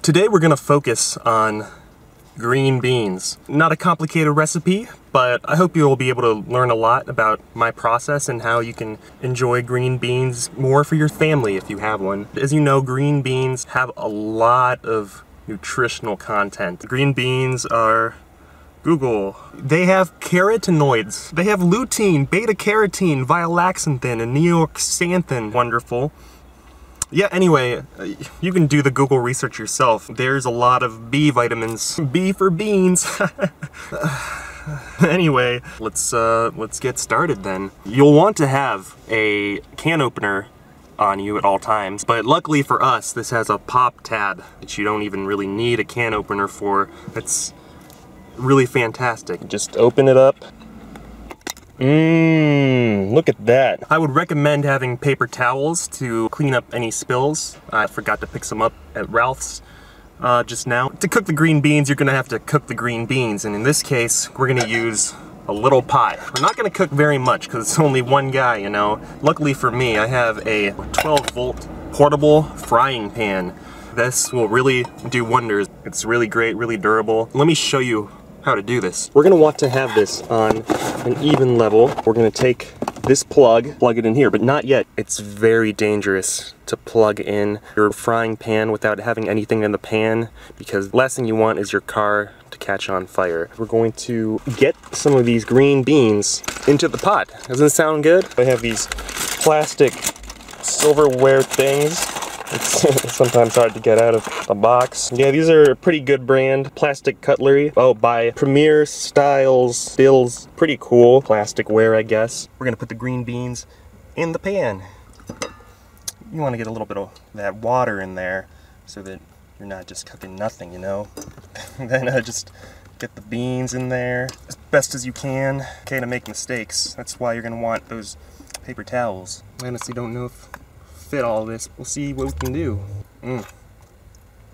Today we're gonna focus on green beans. Not a complicated recipe, but I hope you'll be able to learn a lot about my process and how you can enjoy green beans more for your family if you have one. As you know, green beans have a lot of nutritional content. Green beans are Google. They have carotenoids. They have lutein, beta-carotene, violaxanthin, and neoxanthin. Wonderful. Yeah, anyway, you can do the Google research yourself. There's a lot of B vitamins. B for beans. Anyway, let's get started then. You'll want to have a can opener on you at all times, but luckily for us, this has a pop tab that you don't even really need a can opener for. It's really fantastic. Just open it up. Look at that. I would recommend having paper towels to clean up any spills. I forgot to pick some up at Ralph's just now. To cook the green beans, you're gonna have to cook the green beans, and in this case, we're gonna use a little pot. We're not gonna cook very much because it's only one guy, you know. Luckily for me, I have a 12-volt portable frying pan. This will really do wonders. It's really great, really durable. Let me show you how to do this. We're gonna want to have this on an even level. We're gonna take this plug it in here, but not yet. It's very dangerous to plug in your frying pan without having anything in the pan, because the last thing you want is your car to catch on fire. We're going to get some of these green beans into the pot. Doesn't it sound good? I have these plastic silverware things. It's sometimes hard to get out of a box. Yeah, these are a pretty good brand. Plastic cutlery. Oh, by Premier Styles Bills. Pretty cool. Plasticware, I guess. We're gonna put the green beans in the pan. You want to get a little bit of that water in there so that you're not just cooking nothing, you know? Then just get the beans in there as best as you can. Okay, to make mistakes. That's why you're gonna want those paper towels. I honestly don't know if fit all this. We'll see what we can do.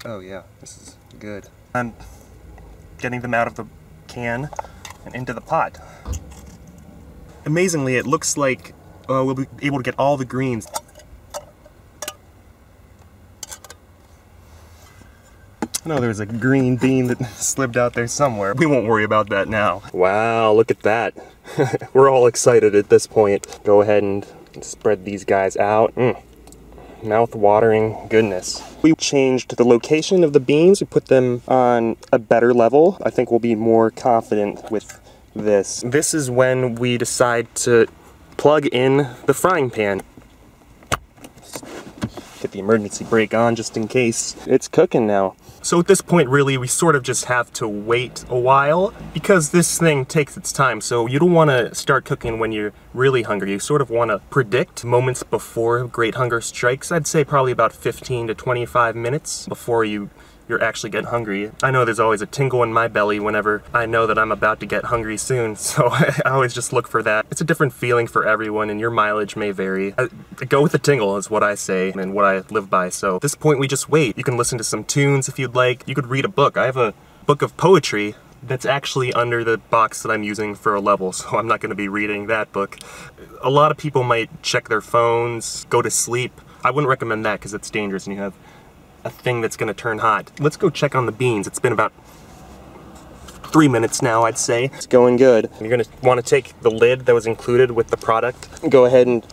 Oh yeah, this is good. I'm getting them out of the can and into the pot. Amazingly, it looks like we'll be able to get all the greens. I know there's a green bean that slipped out there somewhere. We won't worry about that now. Wow, look at that. We're all excited at this point. Go ahead and spread these guys out. Mouth-watering goodness. We changed the location of the beans. We put them on a better level. I think we'll be more confident with this. This is when we decide to plug in the frying pan. Get the emergency brake on just in case. It's cooking now. So at this point, really, we sort of just have to wait a while because this thing takes its time. So you don't want to start cooking when you're really hungry. You sort of want to predict moments before great hunger strikes. I'd say probably about 15 to 25 minutes before you're actually get hungry. I know there's always a tingle in my belly whenever I know that I'm about to get hungry soon, so I always just look for that. It's a different feeling for everyone, and your mileage may vary. Go with the tingle is what I say and what I live by. So at this point, we just wait. You can listen to some tunes if you'd like. You could read a book. I have a book of poetry that's actually under the box that I'm using for a level, so I'm not going to be reading that book. A lot of people might check their phones, go to sleep. I wouldn't recommend that because it's dangerous and you have a thing that's gonna turn hot. Let's go check on the beans. It's been about 3 minutes now, I'd say. It's going good. You're gonna wanna take the lid that was included with the product, go ahead and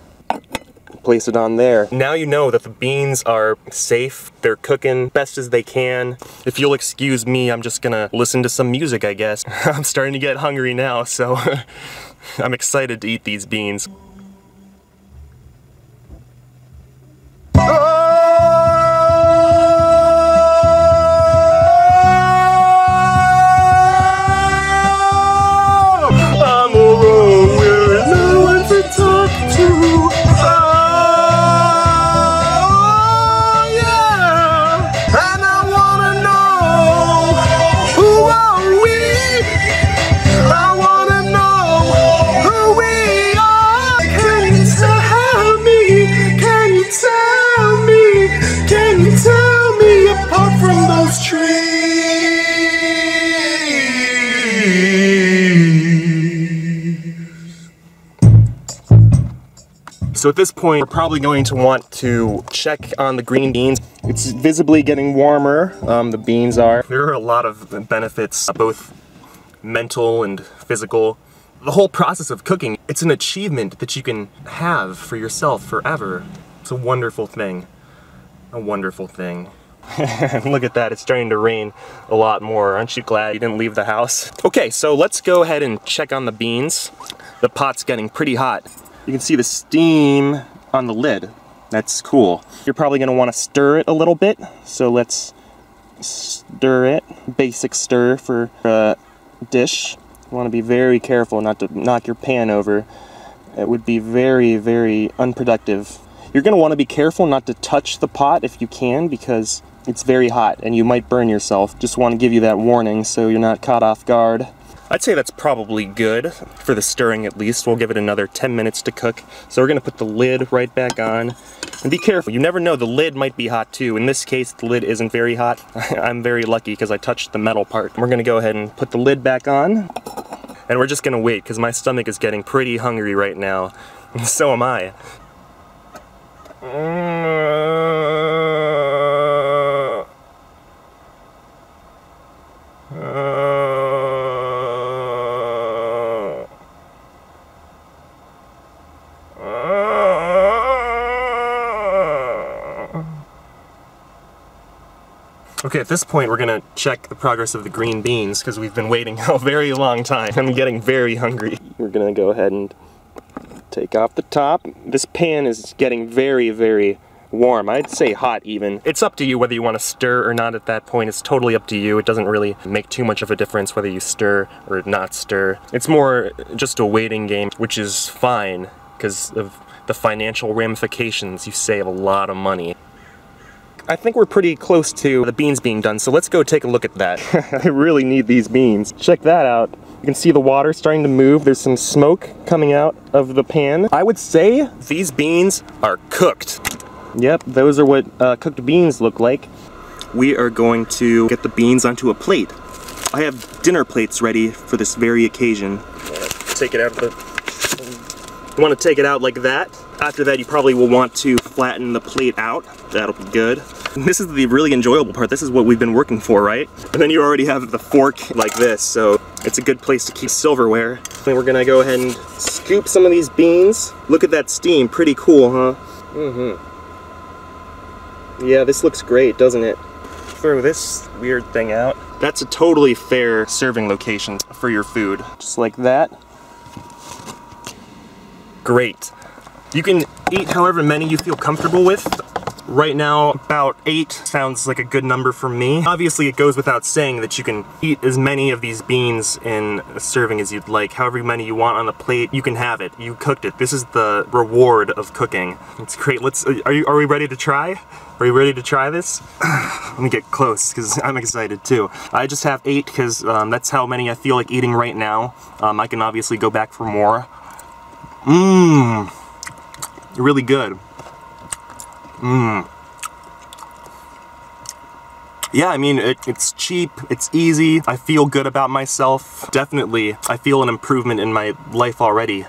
place it on there. Now you know that the beans are safe. They're cooking best as they can. If you'll excuse me, I'm just gonna listen to some music, I guess. I'm starting to get hungry now, so I'm excited to eat these beans. So at this point, we're probably going to want to check on the green beans. It's visibly getting warmer, the beans are. There are a lot of benefits, both mental and physical. The whole process of cooking, it's an achievement that you can have for yourself forever. It's a wonderful thing. A wonderful thing. Look at that, it's starting to rain a lot more. Aren't you glad you didn't leave the house? Okay, so let's go ahead and check on the beans. The pot's getting pretty hot. You can see the steam on the lid. That's cool. You're probably gonna wanna stir it a little bit. So let's stir it. Basic stir for a dish. You wanna be very careful not to knock your pan over. It would be very, very unproductive. You're gonna wanna be careful not to touch the pot if you can, because it's very hot and you might burn yourself. Just wanna give you that warning so you're not caught off guard. I'd say that's probably good for the stirring at least. We'll give it another 10 minutes to cook. So we're gonna put the lid right back on. And be careful, you never know, the lid might be hot too. In this case, the lid isn't very hot. I'm very lucky because I touched the metal part. We're gonna go ahead and put the lid back on. And we're just gonna wait because my stomach is getting pretty hungry right now. So am I. Okay, at this point we're gonna check the progress of the green beans because we've been waiting a very long time. I'm getting very hungry. We're gonna go ahead and take off the top. This pan is getting very, very warm. I'd say hot even. It's up to you whether you want to stir or not at that point. It's totally up to you. It doesn't really make too much of a difference whether you stir or not stir. It's more just a waiting game, which is fine because of the financial ramifications. You save a lot of money. I think we're pretty close to the beans being done, so let's go take a look at that. I really need these beans. Check that out. You can see the water starting to move. There's some smoke coming out of the pan. I would say these beans are cooked. Yep, those are what cooked beans look like. We are going to get the beans onto a plate. I have dinner plates ready for this very occasion. Take it out of the... You want to take it out like that. After that, you probably will want to flatten the plate out. That'll be good. And this is the really enjoyable part. This is what we've been working for, right? And then you already have the fork like this, so it's a good place to keep silverware. Then we're gonna go ahead and scoop some of these beans. Look at that steam, pretty cool, huh? Yeah, this looks great, doesn't it? Throw this weird thing out. That's a totally fair serving location for your food. Just like that. Great. You can eat however many you feel comfortable with. Right now, about 8 sounds like a good number for me. Obviously, it goes without saying that you can eat as many of these beans in a serving as you'd like. However many you want on the plate, you can have it. You cooked it. This is the reward of cooking. It's great. Are we ready to try? Are you ready to try this? Let me get close, because I'm excited too. I just have 8, because that's how many I feel like eating right now. I can obviously go back for more. Really good. Yeah, I mean, it's cheap, it's easy, I feel good about myself. Definitely, I feel an improvement in my life already.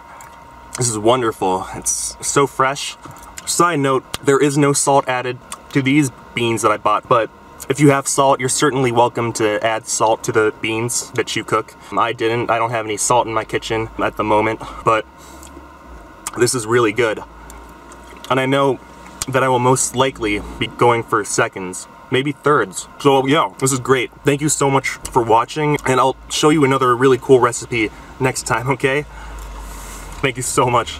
This is wonderful. It's so fresh. Side note, there is no salt added to these beans that I bought, but if you have salt, you're certainly welcome to add salt to the beans that you cook. I didn't. I don't have any salt in my kitchen at the moment, but this is really good. And I know that I will most likely be going for seconds, maybe thirds. So yeah, this is great. Thank you so much for watching, and I'll show you another really cool recipe next time, okay? Thank you so much.